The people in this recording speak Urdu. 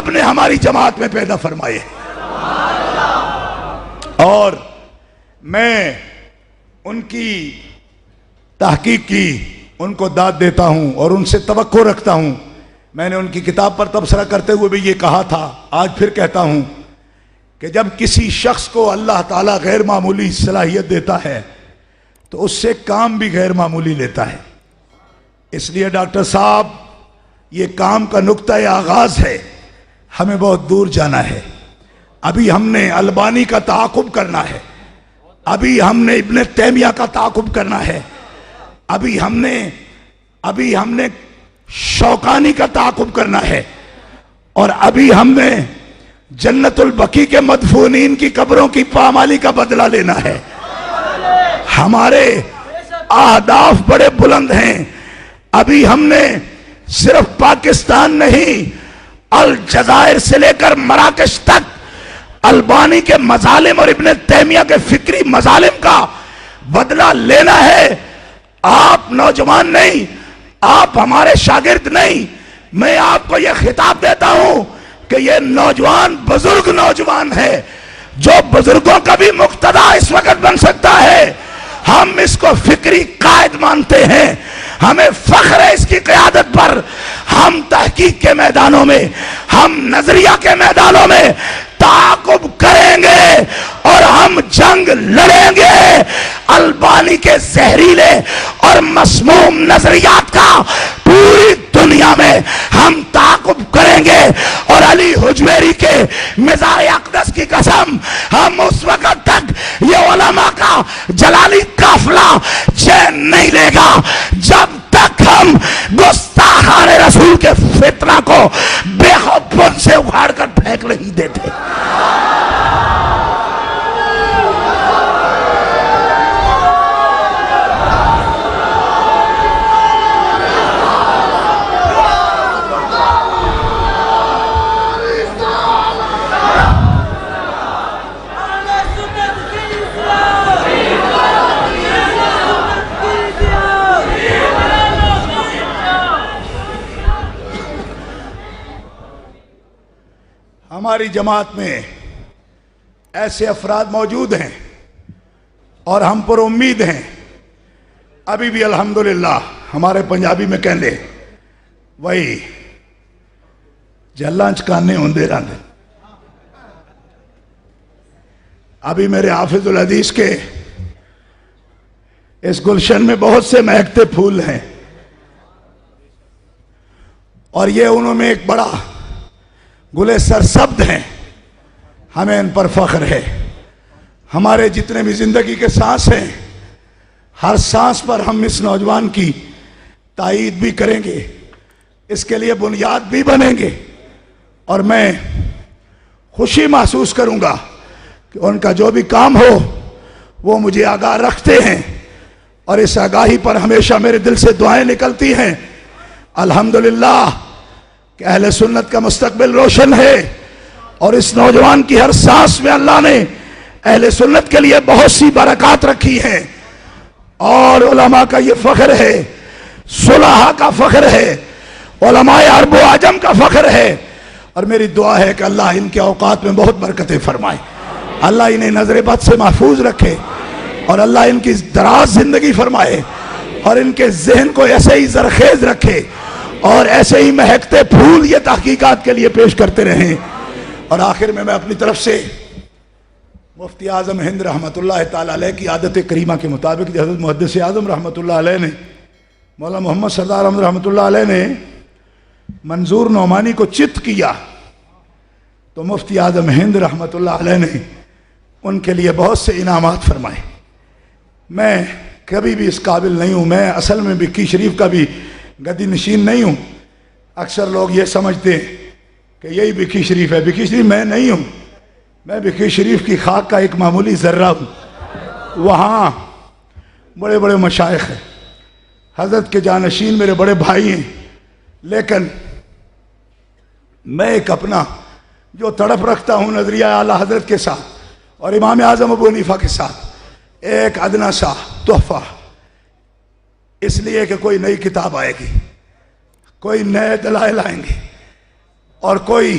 رب نے ہماری جماعت میں پیدا فرمائے. اور میں ان کی تحقیق کی، ان کو داد دیتا ہوں اور ان سے توقع رکھتا ہوں. میں نے ان کی کتاب پر تبصرہ کرتے ہوئے بھی یہ کہا تھا، آج پھر کہتا ہوں کہ جب کسی شخص کو اللہ تعالیٰ غیر معمولی صلاحیت دیتا ہے تو اس سے کام بھی غیر معمولی لیتا ہے. اس لیے ڈاکٹر صاحب، یہ کام کا نقطہ آغاز ہے، ہمیں بہت دور جانا ہے. ابھی ہم نے البانی کا تعاقب کرنا ہے، ابھی ہم نے ابن تیمیہ کا تعاقب کرنا ہے، ابھی ہم نے شوکانی کا تعاقب کرنا ہے، اور ابھی ہم نے جنت البقیع کے مدفونین کی قبروں کی پامالی کا بدلہ لینا ہے. ہمارے اہداف بڑے بلند ہیں. ابھی ہم نے صرف پاکستان نہیں، الجزائر سے لے کر مراکش تک البانی کے مظالم اور ابن تیمیہ کے فکری مظالم کا بدلہ لینا ہے. آپ نوجوان نہیں، آپ ہمارے شاگرد نہیں. میں آپ کو یہ خطاب دیتا ہوں کہ یہ نوجوان بزرگ نوجوان ہے، جو بزرگوں کا بھی مقتدی اس وقت بن سکتا ہے. ہم اس کو فکری قائد مانتے ہیں، ہمیں فخر ہے اس کی قیادت پر. ہم تحقیق کے میدانوں میں، ہم نظریہ کے میدانوں میں تعاقب کریں گے اور ہم جنگ لڑیں گے. البانی کے زہریلے اور مسموم نظریات کا پوری دنیا میں ہم تعاقب کریں گے. اور علی حجویری کے مزار اقدس کی قسم، ہم اس وقت تک یہ علماء کا جلالی قافلہ چین نہیں لے گا جب تک ہم گستاخان رسول کے فتنہ کو بے خوف سے اکھاڑ کر پھینک نہیں دیتے. ہماری جماعت میں ایسے افراد موجود ہیں اور ہم پر امید ہیں. ابھی بھی الحمدللہ ہمارے پنجابی میں کہنے وہی جلان چکانے ہوندے رہندے. ابھی میرے حافظ الحدیث کے اس گلشن میں بہت سے مہکتے پھول ہیں، اور یہ انہوں میں ایک بڑا گلے سرسبد ہیں. ہمیں ان پر فخر ہے. ہمارے جتنے بھی زندگی کے سانس ہیں، ہر سانس پر ہم اس نوجوان کی تائید بھی کریں گے، اس کے لیے بنیاد بھی بنیں گے. اور میں خوشی محسوس کروں گا کہ ان کا جو بھی کام ہو وہ مجھے آگاہ رکھتے ہیں، اور اس آگاہی پر ہمیشہ میرے دل سے دعائیں نکلتی ہیں. الحمدللہ کہ اہل سنت کا مستقبل روشن ہے، اور اس نوجوان کی ہر سانس میں اللہ نے اہل سنت کے لیے بہت سی برکات رکھی ہیں. اور علماء کا یہ فخر ہے، صلحاء کا فخر ہے، علماء عرب و عجم کا فخر ہے. اور میری دعا ہے کہ اللہ ان کے اوقات میں بہت برکتیں فرمائے، اللہ انہیں نظر بد سے محفوظ رکھے، اور اللہ ان کی دراز زندگی فرمائے، اور ان کے ذہن کو ایسے ہی زرخیز رکھے، اور ایسے ہی مہکتے پھول یہ تحقیقات کے لیے پیش کرتے رہیں. اور آخر میں اپنی طرف سے مفتی اعظم ہند رحمۃ اللہ تعالی علیہ کی عادت کریمہ کے مطابق، حضرت محدث اعظم رحمۃ اللہ علیہ نے، مولانا محمد سردار احمد رحمۃ اللہ علیہ نے منظور نعمانی کو چت کیا، تو مفتی اعظم ہند رحمۃ اللہ علیہ نے ان کے لیے بہت سے انعامات فرمائے. میں کبھی بھی اس قابل نہیں ہوں، میں اصل میں بکی شریف کا بھی گدی نشین نہیں ہوں. اکثر لوگ یہ سمجھتے ہیں کہ یہی بکی شریف ہے. بکی شریف میں نہیں ہوں، میں بکی شریف کی خاک کا ایک معمولی ذرہ ہوں. وہاں بڑے بڑے مشائخ ہیں، حضرت کے جانشین میرے بڑے بھائی ہیں، لیکن میں ایک اپنا جو تڑپ رکھتا ہوں نظریہ اعلیٰ حضرت کے ساتھ اور امام اعظم ابو حنیفہ کے ساتھ، ایک ادنا سا تحفہ، اس لیے کہ کوئی نئی کتاب آئے گی، کوئی نئے دلائل آئیں گے، اور کوئی